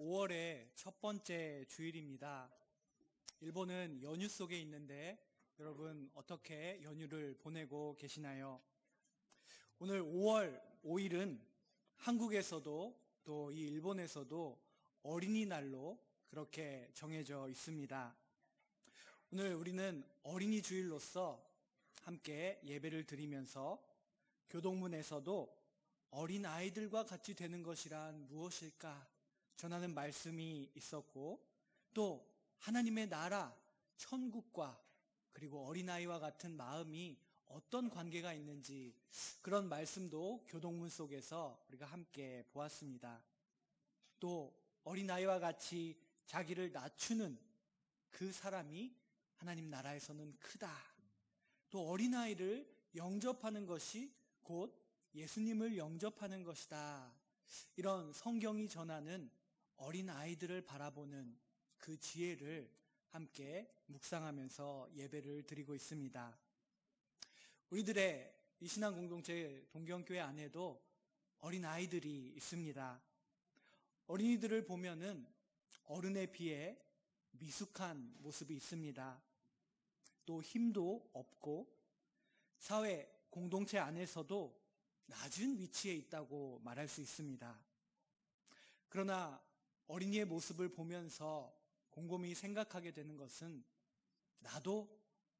5월의 첫 번째 주일입니다. 일본은 연휴 속에 있는데 여러분 어떻게 연휴를 보내고 계시나요? 오늘 5월 5일은 한국에서도 또 이 일본에서도 어린이날로 그렇게 정해져 있습니다. 오늘 우리는 어린이 주일로서 함께 예배를 드리면서 교동문에서도 어린 아이들과 같이 되는 것이란 무엇일까 전하는 말씀이 있었고, 또 하나님의 나라, 천국과 그리고 어린아이와 같은 마음이 어떤 관계가 있는지 그런 말씀도 교동문 속에서 우리가 함께 보았습니다. 또 어린아이와 같이 자기를 낮추는 그 사람이 하나님 나라에서는 크다. 또 어린아이를 영접하는 것이 곧 예수님을 영접하는 것이다. 이런 성경이 전하는 어린아이들을 바라보는 그 지혜를 함께 묵상하면서 예배를 드리고 있습니다. 우리들의 이 신앙 공동체 동경교회 안에도 어린아이들이 있습니다. 어린이들을 보면은 어른에 비해 미숙한 모습이 있습니다. 또 힘도 없고 사회 공동체 안에서도 낮은 위치에 있다고 말할 수 있습니다. 그러나 어린이의 모습을 보면서 곰곰이 생각하게 되는 것은 나도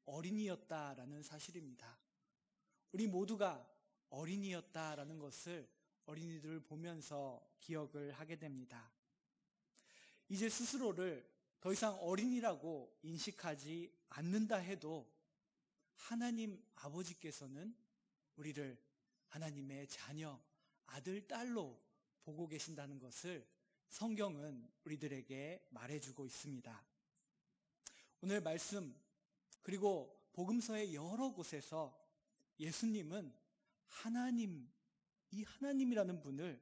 어린이였다라는 사실입니다. 우리 모두가 어린이였다라는 것을 어린이들을 보면서 기억을 하게 됩니다. 이제 스스로를 더 이상 어린이라고 인식하지 않는다 해도 하나님 아버지께서는 우리를 하나님의 자녀, 아들, 딸로 보고 계신다는 것을 성경은 우리들에게 말해주고 있습니다. 오늘 말씀 그리고 복음서의 여러 곳에서 예수님은 하나님, 이 하나님이라는 분을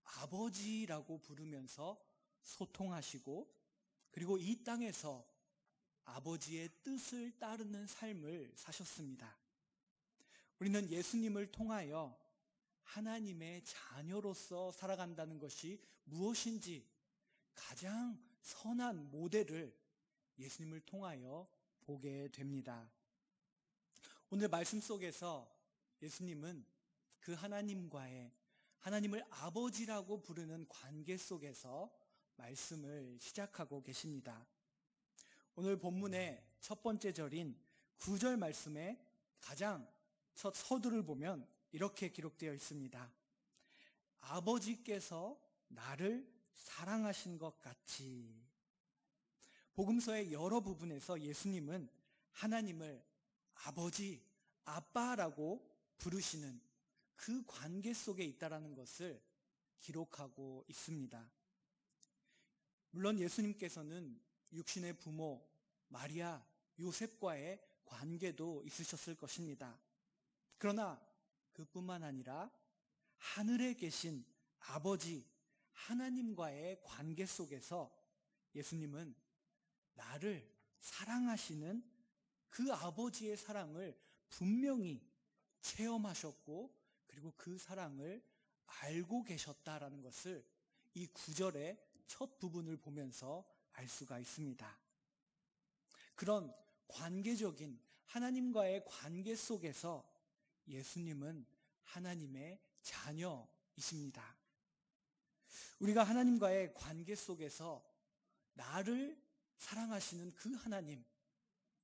아버지라고 부르면서 소통하시고 그리고 이 땅에서 아버지의 뜻을 따르는 삶을 사셨습니다. 우리는 예수님을 통하여 하나님의 자녀로서 살아간다는 것이 무엇인지 가장 선한 모델을 예수님을 통하여 보게 됩니다. 오늘 말씀 속에서 예수님은 그 하나님과의 하나님을 아버지라고 부르는 관계 속에서 말씀을 시작하고 계십니다. 오늘 본문의 첫 번째 절인 9절 말씀에 가장 첫 서두를 보면 이렇게 기록되어 있습니다. 아버지께서 나를 사랑하신 것 같이. 복음서의 여러 부분에서 예수님은 하나님을 아버지, 아빠라고 부르시는 그 관계 속에 있다라는 것을 기록하고 있습니다. 물론 예수님께서는 육신의 부모 마리아, 요셉과의 관계도 있으셨을 것입니다. 그러나 그뿐만 아니라 하늘에 계신 아버지 하나님과의 관계 속에서 예수님은 나를 사랑하시는 그 아버지의 사랑을 분명히 체험하셨고 그리고 그 사랑을 알고 계셨다라는 것을 이 9절의 첫 부분을 보면서 알 수가 있습니다. 그런 관계적인 하나님과의 관계 속에서 예수님은 하나님의 자녀이십니다. 우리가 하나님과의 관계 속에서 나를 사랑하시는 그 하나님,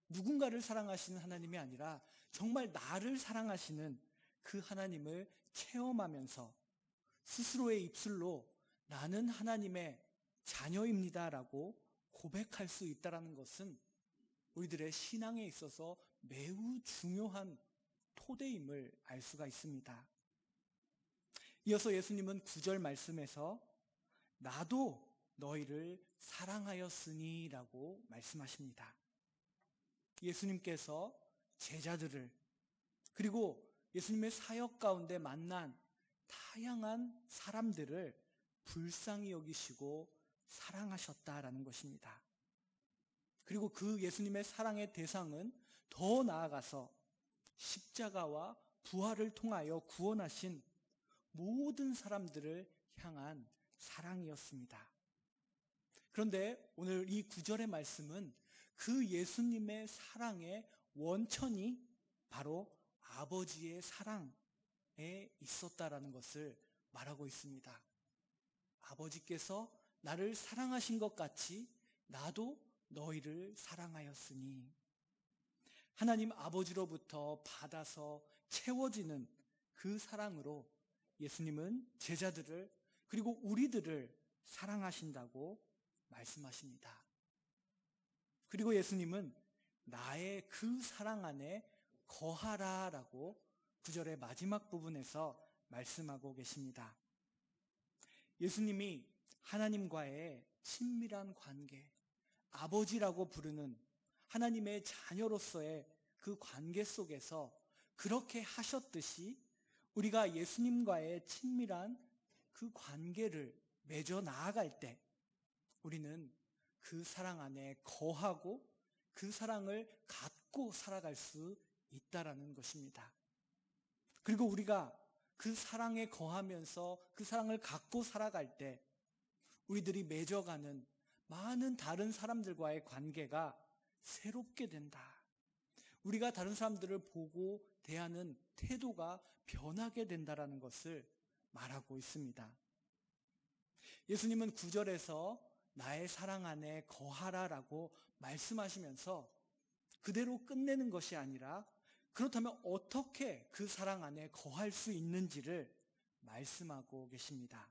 누군가를 사랑하시는 하나님이 아니라 정말 나를 사랑하시는 그 하나님을 체험하면서 스스로의 입술로 나는 하나님의 자녀입니다라고 고백할 수 있다는 것은 우리들의 신앙에 있어서 매우 중요한 토대임을 알 수가 있습니다. 이어서 예수님은 9절 말씀에서 나도 너희를 사랑하였으니 라고 말씀하십니다. 예수님께서 제자들을 그리고 예수님의 사역 가운데 만난 다양한 사람들을 불쌍히 여기시고 사랑하셨다라는 것입니다. 그리고 그 예수님의 사랑의 대상은 더 나아가서 십자가와 부활을 통하여 구원하신 모든 사람들을 향한 사랑이었습니다. 그런데 오늘 이 9절의 말씀은 그 예수님의 사랑의 원천이 바로 아버지의 사랑에 있었다라는 것을 말하고 있습니다. 아버지께서 나를 사랑하신 것 같이 나도 너희를 사랑하였으니, 하나님 아버지로부터 받아서 채워지는 그 사랑으로 예수님은 제자들을 그리고 우리들을 사랑하신다고 말씀하십니다. 그리고 예수님은 나의 그 사랑 안에 거하라라고 9절의 마지막 부분에서 말씀하고 계십니다. 예수님이 하나님과의 친밀한 관계, 아버지라고 부르는 하나님의 자녀로서의 그 관계 속에서 그렇게 하셨듯이 우리가 예수님과의 친밀한 그 관계를 맺어 나아갈 때 우리는 그 사랑 안에 거하고 그 사랑을 갖고 살아갈 수 있다라는 것입니다. 그리고 우리가 그 사랑에 거하면서 그 사랑을 갖고 살아갈 때 우리들이 맺어가는 많은 다른 사람들과의 관계가 새롭게 된다. 우리가 다른 사람들을 보고 대하는 태도가 변하게 된다라는 것을 말하고 있습니다. 예수님은 9절에서 나의 사랑 안에 거하라라고 말씀하시면서 그대로 끝내는 것이 아니라 그렇다면 어떻게 그 사랑 안에 거할 수 있는지를 말씀하고 계십니다.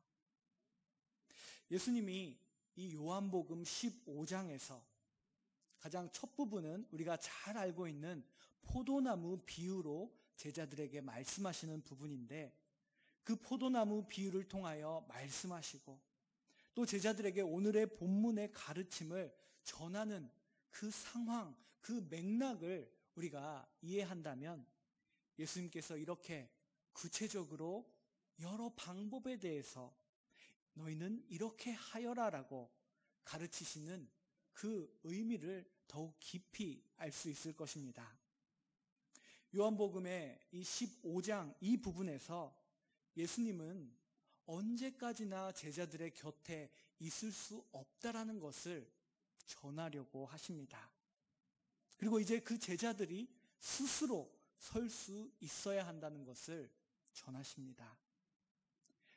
예수님이 이 요한복음 15장에서 가장 첫 부분은 우리가 잘 알고 있는 포도나무 비유로 제자들에게 말씀하시는 부분인데, 그 포도나무 비유를 통하여 말씀하시고 또 제자들에게 오늘의 본문의 가르침을 전하는 그 상황, 그 맥락을 우리가 이해한다면 예수님께서 이렇게 구체적으로 여러 방법에 대해서 너희는 이렇게 하여라라고 가르치시는 그 의미를 더욱 깊이 알 수 있을 것입니다. 요한복음의 이 15장 이 부분에서 예수님은 언제까지나 제자들의 곁에 있을 수 없다라는 것을 전하려고 하십니다. 그리고 이제 그 제자들이 스스로 설 수 있어야 한다는 것을 전하십니다.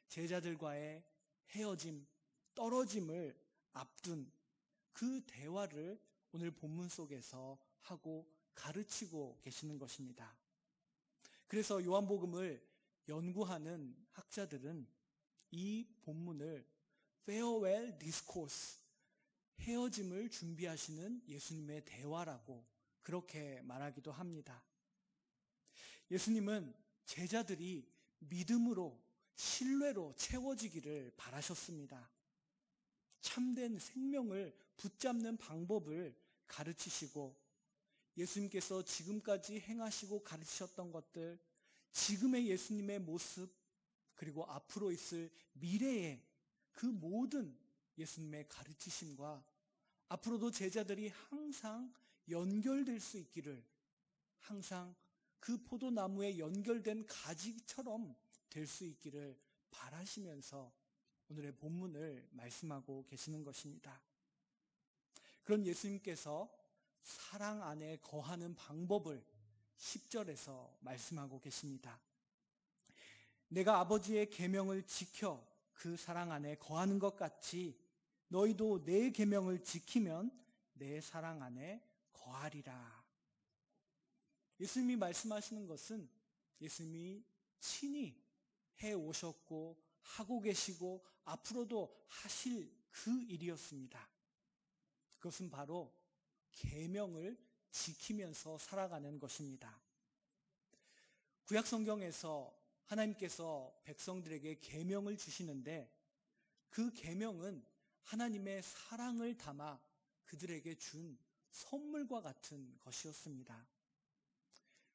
제자들과의 헤어짐, 떨어짐을 앞둔 그 대화를 오늘 본문 속에서 하고 가르치고 계시는 것입니다. 그래서 요한복음을 연구하는 학자들은 이 본문을 farewell discourse, 헤어짐을 준비하시는 예수님의 대화라고 그렇게 말하기도 합니다. 예수님은 제자들이 믿음으로 신뢰로 채워지기를 바라셨습니다. 참된 생명을 붙잡는 방법을 가르치시고 예수님께서 지금까지 행하시고 가르치셨던 것들, 지금의 예수님의 모습, 그리고 앞으로 있을 미래의 그 모든 예수님의 가르치심과 앞으로도 제자들이 항상 연결될 수 있기를, 항상 그 포도나무에 연결된 가지처럼 될 수 있기를 바라시면서 오늘의 본문을 말씀하고 계시는 것입니다. 그런 예수님께서 사랑 안에 거하는 방법을 10절에서 말씀하고 계십니다. 내가 아버지의 계명을 지켜 그 사랑 안에 거하는 것 같이 너희도 내 계명을 지키면 내 사랑 안에 거하리라. 예수님이 말씀하시는 것은 예수님이 친히 해 오셨고 하고 계시고 앞으로도 하실 그 일이었습니다. 그것은 바로 계명을 지키면서 살아가는 것입니다. 구약 성경에서 하나님께서 백성들에게 계명을 주시는데 그 계명은 하나님의 사랑을 담아 그들에게 준 선물과 같은 것이었습니다.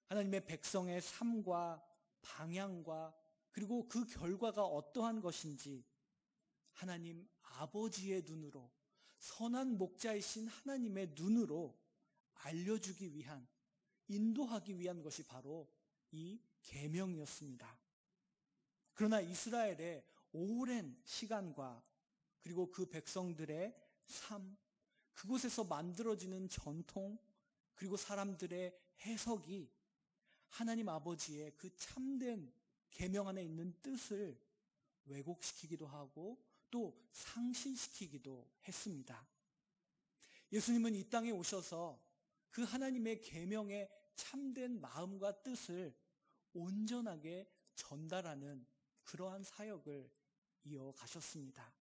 하나님의 백성의 삶과 방향과 그리고 그 결과가 어떠한 것인지 하나님 아버지의 눈으로, 선한 목자이신 하나님의 눈으로 알려주기 위한, 인도하기 위한 것이 바로 이 계명이었습니다. 그러나 이스라엘의 오랜 시간과 그리고 그 백성들의 삶, 그곳에서 만들어지는 전통, 그리고 사람들의 해석이 하나님 아버지의 그 참된 계명 안에 있는 뜻을 왜곡시키기도 하고 또 상실시키기도 했습니다. 예수님은 이 땅에 오셔서 그 하나님의 계명의 참된 마음과 뜻을 온전하게 전달하는 그러한 사역을 이어가셨습니다.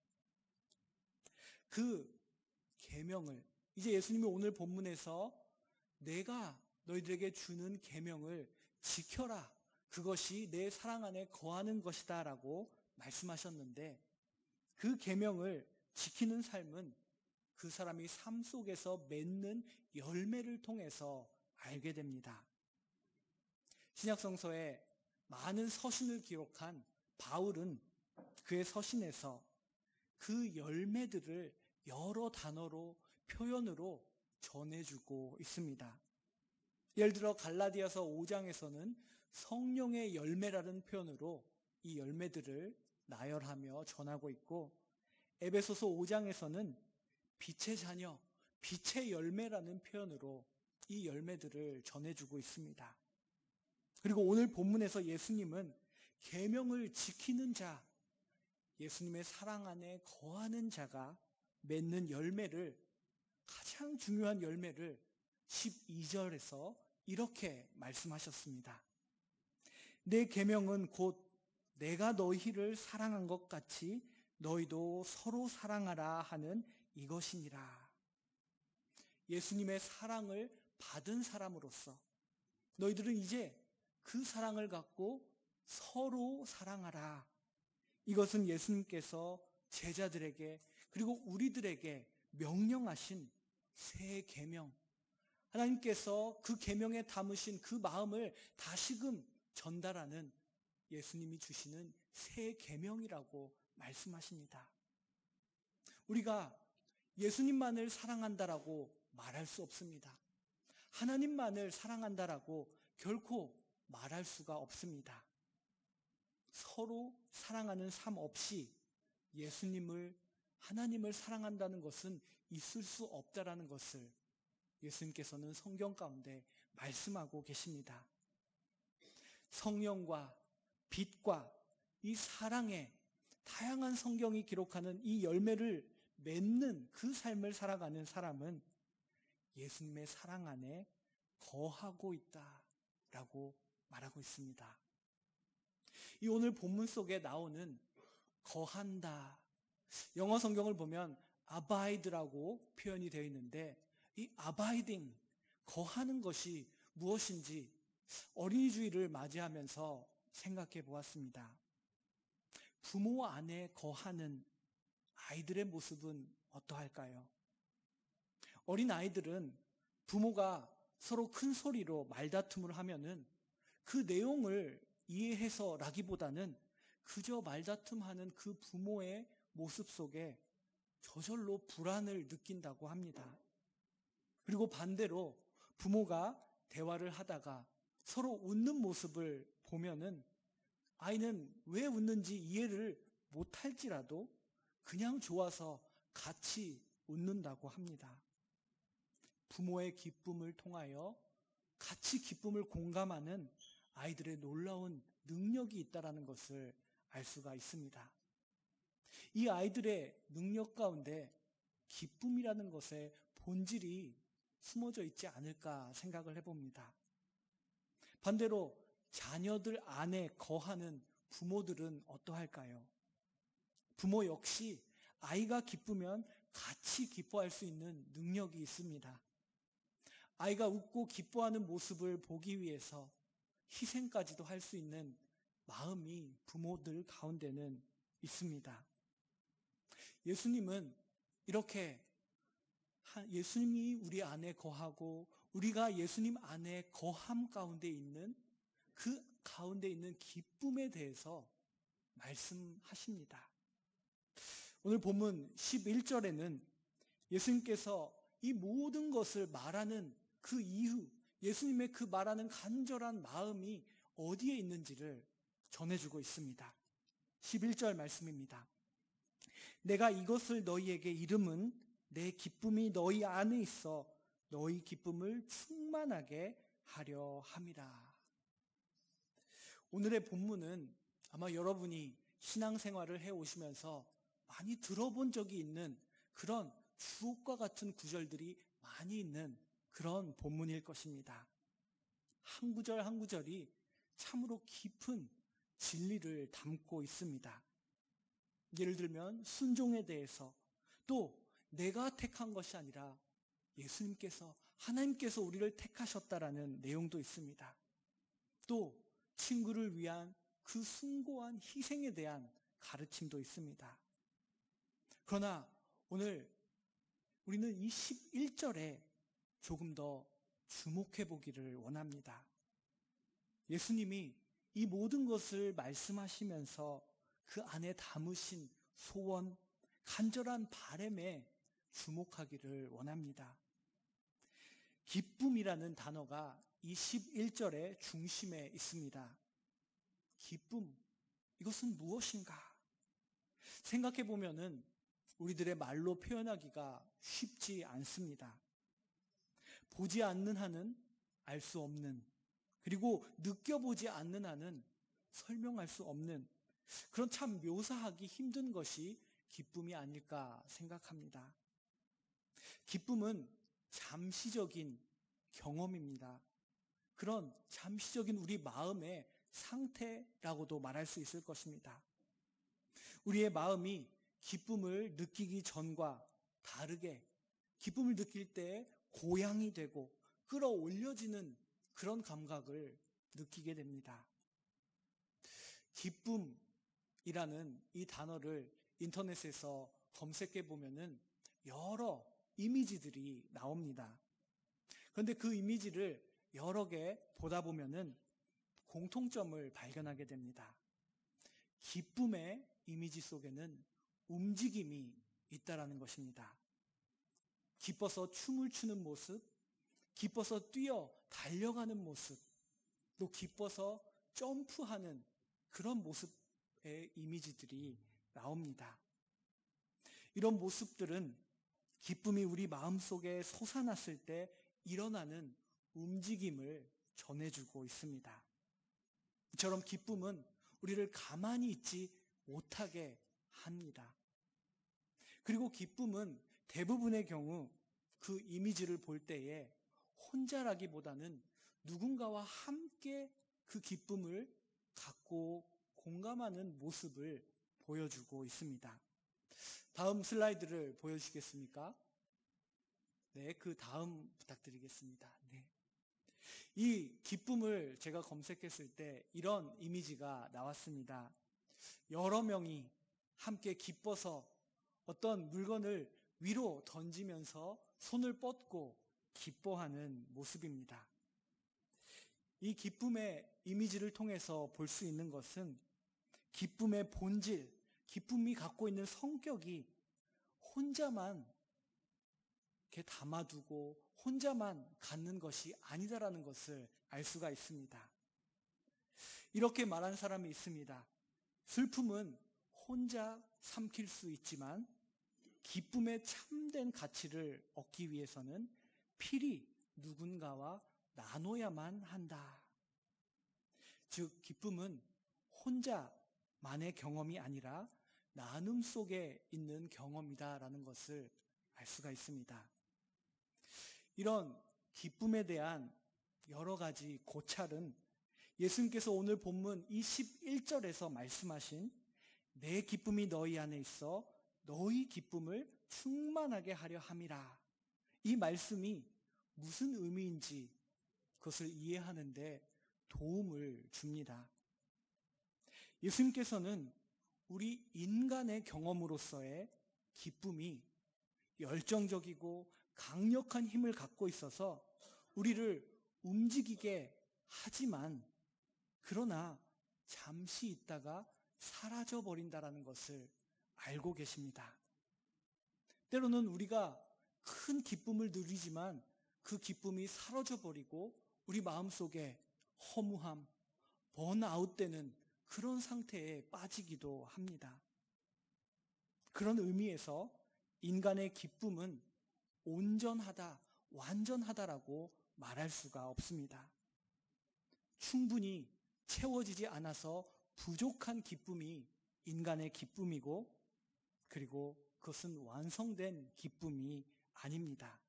그 계명을 이제 예수님이 오늘 본문에서 내가 너희들에게 주는 계명을 지켜라. 그것이 내 사랑 안에 거하는 것이다 라고 말씀하셨는데 그 계명을 지키는 삶은 그 사람이 삶 속에서 맺는 열매를 통해서 알게 됩니다. 신약성서에 많은 서신을 기록한 바울은 그의 서신에서 그 열매들을 여러 단어로 표현으로 전해주고 있습니다. 예를 들어 갈라디아서 5장에서는 성령의 열매라는 표현으로 이 열매들을 나열하며 전하고 있고 에베소서 5장에서는 빛의 자녀, 빛의 열매라는 표현으로 이 열매들을 전해주고 있습니다. 그리고 오늘 본문에서 예수님은 계명을 지키는 자, 예수님의 사랑 안에 거하는 자가 맺는 열매를, 가장 중요한 열매를 12절에서 이렇게 말씀하셨습니다. 내 계명은 곧 내가 너희를 사랑한 것 같이 너희도 서로 사랑하라 하는 이것이니라. 예수님의 사랑을 받은 사람으로서 너희들은 이제 그 사랑을 갖고 서로 사랑하라. 이것은 예수님께서 제자들에게 그리고 우리들에게 명령하신 새 계명, 하나님께서 그 계명에 담으신 그 마음을 다시금 전달하는 예수님이 주시는 새 계명이라고 말씀하십니다. 우리가 예수님만을 사랑한다라고 말할 수 없습니다. 하나님만을 사랑한다라고 결코 말할 수가 없습니다. 서로 사랑하는 삶 없이 예수님을, 하나님을 사랑한다는 것은 있을 수 없다라는 것을 예수님께서는 성경 가운데 말씀하고 계십니다. 성령과 빛과 이 사랑의 다양한 성경이 기록하는 이 열매를 맺는 그 삶을 살아가는 사람은 예수님의 사랑 안에 거하고 있다라고 말하고 있습니다. 이 오늘 본문 속에 나오는 거한다, 영어 성경을 보면 abide라고 표현이 되어 있는데 이 abiding, 거하는 것이 무엇인지 어린이 주일을 맞이하면서 생각해 보았습니다. 부모 안에 거하는 아이들의 모습은 어떠할까요? 어린 아이들은 부모가 서로 큰 소리로 말다툼을 하면은 그 내용을 이해해서라기보다는 그저 말다툼하는 그 부모의 모습 속에 저절로 불안을 느낀다고 합니다. 그리고 반대로 부모가 대화를 하다가 서로 웃는 모습을 보면은 아이는 왜 웃는지 이해를 못할지라도 그냥 좋아서 같이 웃는다고 합니다. 부모의 기쁨을 통하여 같이 기쁨을 공감하는 아이들의 놀라운 능력이 있다는 것을 알 수가 있습니다. 이 아이들의 능력 가운데 기쁨이라는 것의 본질이 숨어져 있지 않을까 생각을 해봅니다. 반대로 자녀들 안에 거하는 부모들은 어떠할까요? 부모 역시 아이가 기쁘면 같이 기뻐할 수 있는 능력이 있습니다. 아이가 웃고 기뻐하는 모습을 보기 위해서 희생까지도 할 수 있는 마음이 부모들 가운데는 있습니다. 예수님은 이렇게 예수님이 우리 안에 거하고 우리가 예수님 안에 거함 가운데 있는 그 가운데 있는 기쁨에 대해서 말씀하십니다. 오늘 본문 11절에는 예수님께서 이 모든 것을 말하는 그 이유, 예수님의 그 말하는 간절한 마음이 어디에 있는지를 전해주고 있습니다. 11절 말씀입니다. 내가 이것을 너희에게 이름은 내 기쁨이 너희 안에 있어 너희 기쁨을 충만하게 하려 함이라. 오늘의 본문은 아마 여러분이 신앙생활을 해오시면서 많이 들어본 적이 있는 그런 주옥과 같은 구절들이 많이 있는 그런 본문일 것입니다. 한 구절 한 구절이 참으로 깊은 진리를 담고 있습니다. 예를 들면 순종에 대해서, 또 내가 택한 것이 아니라 예수님께서, 하나님께서 우리를 택하셨다라는 내용도 있습니다. 또 친구를 위한 그 숭고한 희생에 대한 가르침도 있습니다. 그러나 오늘 우리는 이 11절에 조금 더 주목해 보기를 원합니다. 예수님이 이 모든 것을 말씀하시면서 그 안에 담으신 소원, 간절한 바람에 주목하기를 원합니다. 기쁨이라는 단어가 이 11절의 중심에 있습니다. 기쁨, 이것은 무엇인가? 생각해 보면은 우리들의 말로 표현하기가 쉽지 않습니다. 보지 않는 한은 알 수 없는, 그리고 느껴보지 않는 한은 설명할 수 없는 그런 참 묘사하기 힘든 것이 기쁨이 아닐까 생각합니다. 기쁨은 잠시적인 경험입니다. 그런 잠시적인 우리 마음의 상태라고도 말할 수 있을 것입니다. 우리의 마음이 기쁨을 느끼기 전과 다르게 기쁨을 느낄 때 고양이 되고 끌어올려지는 그런 감각을 느끼게 됩니다. 기쁨이라는 이 단어를 인터넷에서 검색해 보면은 여러 이미지들이 나옵니다. 그런데 그 이미지를 여러 개 보다 보면은 공통점을 발견하게 됩니다. 기쁨의 이미지 속에는 움직임이 있다라는 것입니다. 기뻐서 춤을 추는 모습, 기뻐서 뛰어 달려가는 모습, 또 기뻐서 점프하는 그런 모습의 이미지들이 나옵니다. 이런 모습들은 기쁨이 우리 마음속에 솟아났을 때 일어나는 움직임을 전해주고 있습니다. 이처럼 기쁨은 우리를 가만히 있지 못하게 합니다. 그리고 기쁨은 대부분의 경우 그 이미지를 볼 때에 혼자라기보다는 누군가와 함께 그 기쁨을 갖고 공감하는 모습을 보여주고 있습니다. 다음 슬라이드를 보여주시겠습니까? 네, 그 다음 부탁드리겠습니다. 네. 이 기쁨을 제가 검색했을 때 이런 이미지가 나왔습니다. 여러 명이 함께 기뻐서 어떤 물건을 위로 던지면서 손을 뻗고 기뻐하는 모습입니다. 이 기쁨의 이미지를 통해서 볼 수 있는 것은 기쁨의 본질, 기쁨이 갖고 있는 성격이 혼자만 이렇게 담아두고 혼자만 갖는 것이 아니다라는 것을 알 수가 있습니다. 이렇게 말한 사람이 있습니다. 슬픔은 혼자 삼킬 수 있지만 기쁨의 참된 가치를 얻기 위해서는 필히 누군가와 나눠야만 한다. 즉 기쁨은 혼자만의 경험이 아니라 나눔 속에 있는 경험이다라는 것을 알 수가 있습니다. 이런 기쁨에 대한 여러 가지 고찰은 예수님께서 오늘 본문 21절에서 말씀하신 내 기쁨이 너희 안에 있어 너희 기쁨을 충만하게 하려 함이라. 이 말씀이 무슨 의미인지 그것을 이해하는데 도움을 줍니다. 예수님께서는 우리 인간의 경험으로서의 기쁨이 열정적이고 강력한 힘을 갖고 있어서 우리를 움직이게 하지만 그러나 잠시 있다가 사라져버린다라는 것을 알고 계십니다. 때로는 우리가 큰 기쁨을 누리지만 그 기쁨이 사라져버리고 우리 마음속에 허무함, 번아웃되는 그런 상태에 빠지기도 합니다. 그런 의미에서 인간의 기쁨은 온전하다, 완전하다라고 말할 수가 없습니다. 충분히 채워지지 않아서 부족한 기쁨이 인간의 기쁨이고, 그리고 그것은 완성된 기쁨이 아닙니다.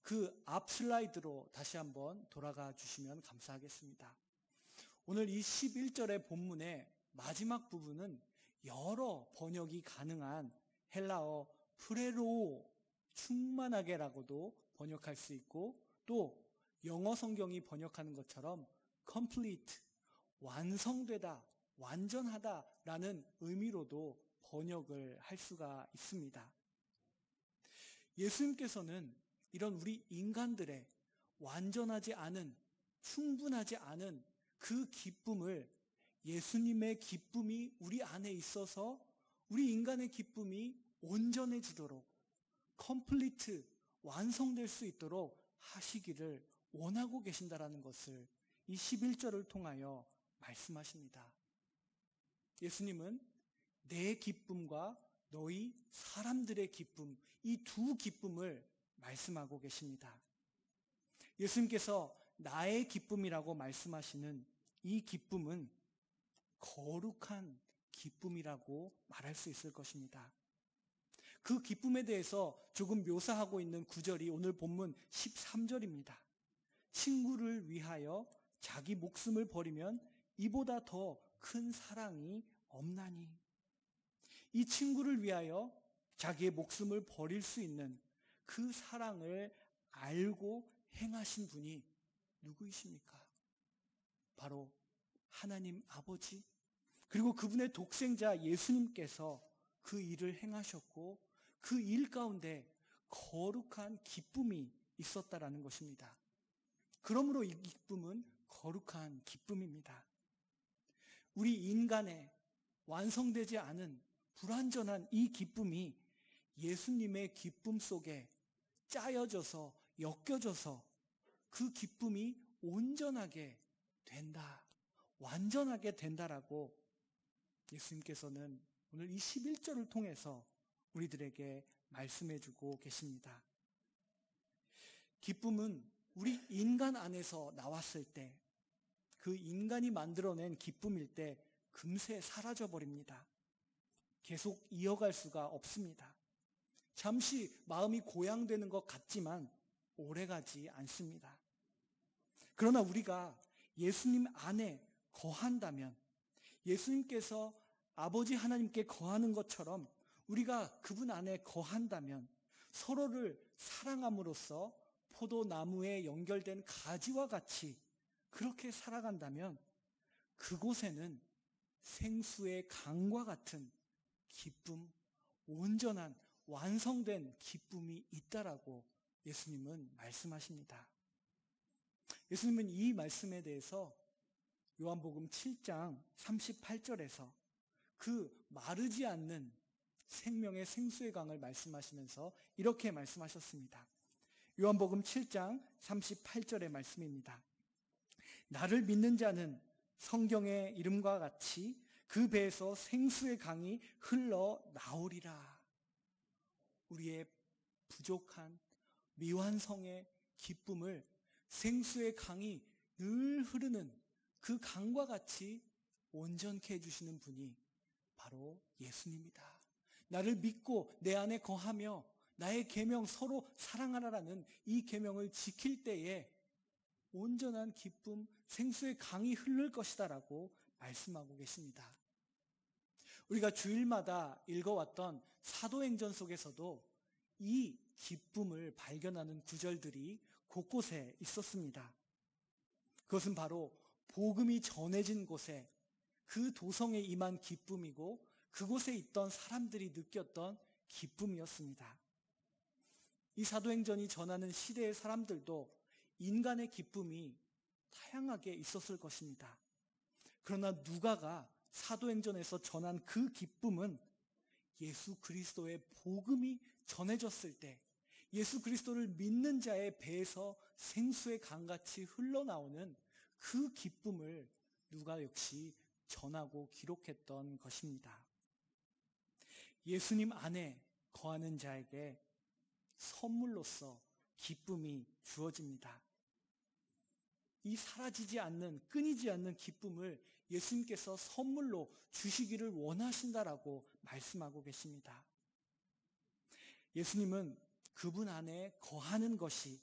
그 앞 슬라이드로 다시 한번 돌아가 주시면 감사하겠습니다. 오늘 이 11절의 본문의 마지막 부분은 여러 번역이 가능한 헬라어 프레로, 충만하게라고도 번역할 수 있고, 또 영어 성경이 번역하는 것처럼 complete, 완성되다, 완전하다라는 의미로도 번역을 할 수가 있습니다. 예수님께서는 이런 우리 인간들의 완전하지 않은, 충분하지 않은 그 기쁨을, 예수님의 기쁨이 우리 안에 있어서 우리 인간의 기쁨이 온전해지도록, 컴플리트, 완성될 수 있도록 하시기를 원하고 계신다라는 것을 이 11절을 통하여 말씀하십니다. 예수님은 내 기쁨과 너희 사람들의 기쁨, 이 두 기쁨을 말씀하고 계십니다. 예수님께서 나의 기쁨이라고 말씀하시는 이 기쁨은 거룩한 기쁨이라고 말할 수 있을 것입니다. 그 기쁨에 대해서 조금 묘사하고 있는 구절이 오늘 본문 13절입니다. 친구를 위하여 자기 목숨을 버리면 이보다 더 큰 사랑이 없나니. 이 친구를 위하여 자기의 목숨을 버릴 수 있는 그 사랑을 알고 행하신 분이 누구이십니까? 바로 하나님 아버지, 그리고 그분의 독생자 예수님께서 그 일을 행하셨고, 그 일 가운데 거룩한 기쁨이 있었다라는 것입니다. 그러므로 이 기쁨은 거룩한 기쁨입니다. 우리 인간의 완성되지 않은 불완전한 이 기쁨이 예수님의 기쁨 속에 짜여져서, 엮여져서 그 기쁨이 온전하게 된다, 완전하게 된다라고 예수님께서는 오늘 이 11절을 통해서 우리들에게 말씀해주고 계십니다. 기쁨은 우리 인간 안에서 나왔을 때, 그 인간이 만들어낸 기쁨일 때 금세 사라져버립니다. 계속 이어갈 수가 없습니다. 잠시 마음이 고양되는 것 같지만 오래가지 않습니다. 그러나 우리가 예수님 안에 거한다면, 예수님께서 아버지 하나님께 거하는 것처럼 우리가 그분 안에 거한다면, 서로를 사랑함으로써 포도나무에 연결된 가지와 같이 그렇게 살아간다면 그곳에는 생수의 강과 같은 기쁨, 온전한 완성된 기쁨이 있다라고 예수님은 말씀하십니다. 예수님은 이 말씀에 대해서 요한복음 7장 38절에서 그 마르지 않는 생명의 생수의 강을 말씀하시면서 이렇게 말씀하셨습니다. 요한복음 7장 38절의 말씀입니다. 나를 믿는 자는 성경의 이름과 같이 그 배에서 생수의 강이 흘러나오리라. 우리의 부족한 미완성의 기쁨을 생수의 강이 늘 흐르는 그 강과 같이 온전케 해주시는 분이 바로 예수님이다. 나를 믿고 내 안에 거하며 나의 계명, 서로 사랑하라라는 이 계명을 지킬 때에 온전한 기쁨, 생수의 강이 흐를 것이다라고 말씀하고 계십니다. 우리가 주일마다 읽어왔던 사도행전 속에서도 이 기쁨을 발견하는 구절들이 곳곳에 있었습니다. 그것은 바로 복음이 전해진 곳에 그 도성에 임한 기쁨이고, 그곳에 있던 사람들이 느꼈던 기쁨이었습니다. 이 사도행전이 전하는 시대의 사람들도 인간의 기쁨이 다양하게 있었을 것입니다. 그러나 누가가 사도행전에서 전한 그 기쁨은 예수 그리스도의 복음이 전해졌을 때, 예수 그리스도를 믿는 자의 배에서 생수의 강같이 흘러나오는 그 기쁨을 누가 역시 전하고 기록했던 것입니다. 예수님 안에 거하는 자에게 선물로서 기쁨이 주어집니다. 이 사라지지 않는, 끊이지 않는 기쁨을 예수님께서 선물로 주시기를 원하신다라고 말씀하고 계십니다. 예수님은 그분 안에 거하는 것이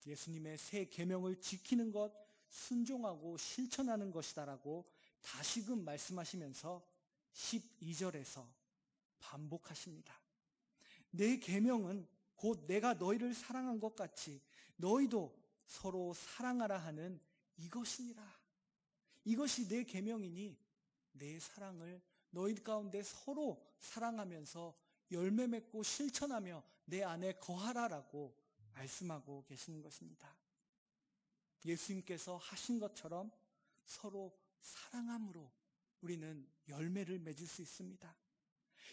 예수님의 새 계명을 지키는 것, 순종하고 실천하는 것이다라고 다시금 말씀하시면서 12절에서 반복하십니다. 내 계명은 곧 내가 너희를 사랑한 것 같이 너희도 서로 사랑하라 하는 이것이니라. 이것이 내 계명이니 내 사랑을 너희 가운데 서로 사랑하면서 열매 맺고 실천하며 내 안에 거하라라고 말씀하고 계시는 것입니다. 예수님께서 하신 것처럼 서로 사랑함으로 우리는 열매를 맺을 수 있습니다.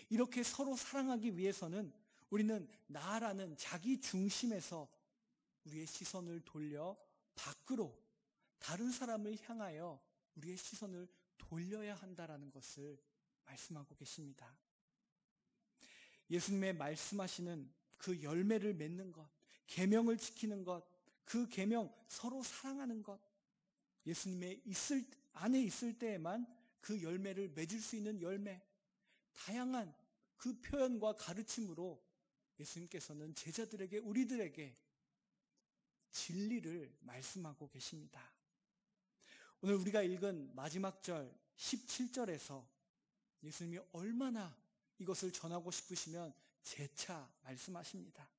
이렇게 서로 사랑하기 위해서는 우리는 나라는 자기 중심에서 우리의 시선을 돌려 밖으로 다른 사람을 향하여 우리의 시선을 돌려야 한다라는 것을 말씀하고 계십니다. 예수님의 말씀하시는 그 열매를 맺는 것, 계명을 지키는 것, 그 계명 서로 사랑하는 것, 예수님의 안에 있을 때에만 그 열매를 맺을 수 있는 열매, 다양한 그 표현과 가르침으로 예수님께서는 제자들에게, 우리들에게 진리를 말씀하고 계십니다. 오늘 우리가 읽은 마지막 절 17절에서 예수님이 얼마나 이것을 전하고 싶으시면 재차 말씀하십니다.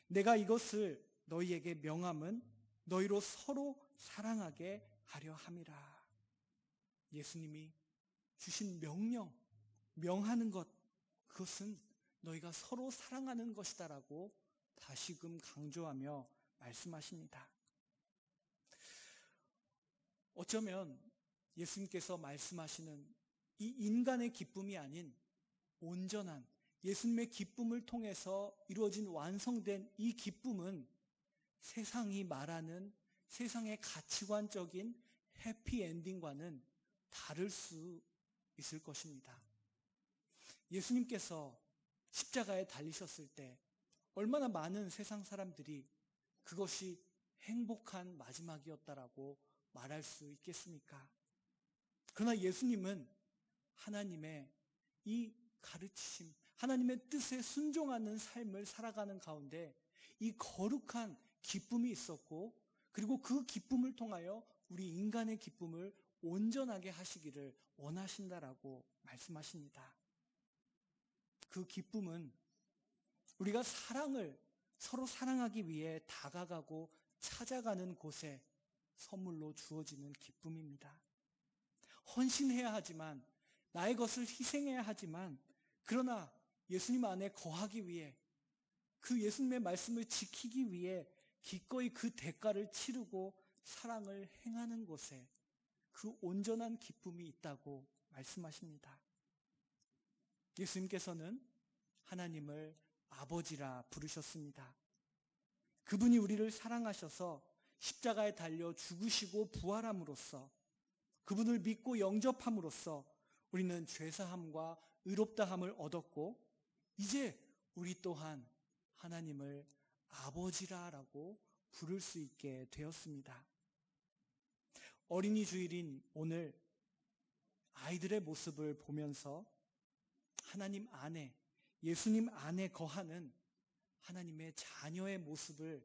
내가 이것을 너희에게 명함은 너희로 서로 사랑하게 하려 함이라. 예수님이 주신 명령, 명하는 것, 그것은 너희가 서로 사랑하는 것이다라고 다시금 강조하며 말씀하십니다. 어쩌면 예수님께서 말씀하시는 이 인간의 기쁨이 아닌 온전한 예수님의 기쁨을 통해서 이루어진 완성된 이 기쁨은 세상이 말하는 세상의 가치관적인 해피엔딩과는 다를 수 있을 것입니다. 예수님께서 십자가에 달리셨을 때 얼마나 많은 세상 사람들이 그것이 행복한 마지막이었다라고 말할 수 있겠습니까? 그러나 예수님은 하나님의 이 가르치심, 하나님의 뜻에 순종하는 삶을 살아가는 가운데 이 거룩한 기쁨이 있었고, 그리고 그 기쁨을 통하여 우리 인간의 기쁨을 온전하게 하시기를 원하신다라고 말씀하십니다. 그 기쁨은 우리가 서로 사랑하기 위해 다가가고 찾아가는 곳에 선물로 주어지는 기쁨입니다. 헌신해야 하지만, 나의 것을 희생해야 하지만, 그러나 예수님 안에 거하기 위해, 그 예수님의 말씀을 지키기 위해 기꺼이 그 대가를 치르고 사랑을 행하는 곳에 그 온전한 기쁨이 있다고 말씀하십니다. 예수님께서는 하나님을 아버지라 부르셨습니다. 그분이 우리를 사랑하셔서 십자가에 달려 죽으시고 부활함으로써, 그분을 믿고 영접함으로써 우리는 죄사함과 의롭다함을 얻었고, 이제 우리 또한 하나님을 아버지라라고 부를 수 있게 되었습니다. 어린이 주일인 오늘 아이들의 모습을 보면서 하나님 안에, 예수님 안에 거하는 하나님의 자녀의 모습을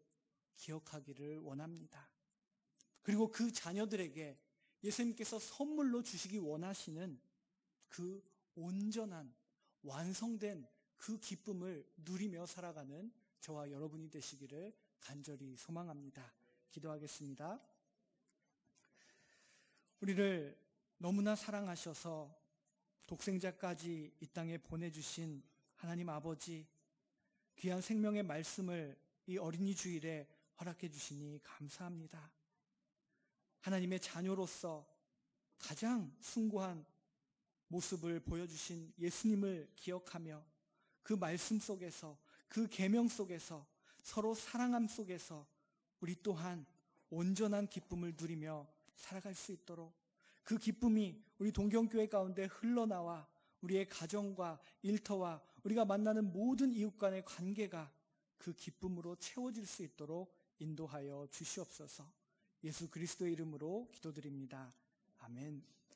기억하기를 원합니다. 그리고 그 자녀들에게 예수님께서 선물로 주시기 원하시는 그 온전한, 완성된 그 기쁨을 누리며 살아가는 저와 여러분이 되시기를 간절히 소망합니다. 기도하겠습니다. 우리를 너무나 사랑하셔서 독생자까지 이 땅에 보내주신 하나님 아버지, 귀한 생명의 말씀을 이 어린이 주일에 허락해 주시니 감사합니다. 하나님의 자녀로서 가장 숭고한 모습을 보여주신 예수님을 기억하며 그 말씀 속에서, 그 계명 속에서, 서로 사랑함 속에서 우리 또한 온전한 기쁨을 누리며 살아갈 수 있도록, 그 기쁨이 우리 동경교회 가운데 흘러나와 우리의 가정과 일터와 우리가 만나는 모든 이웃 간의 관계가 그 기쁨으로 채워질 수 있도록 인도하여 주시옵소서. 예수 그리스도의 이름으로 기도드립니다. 아멘.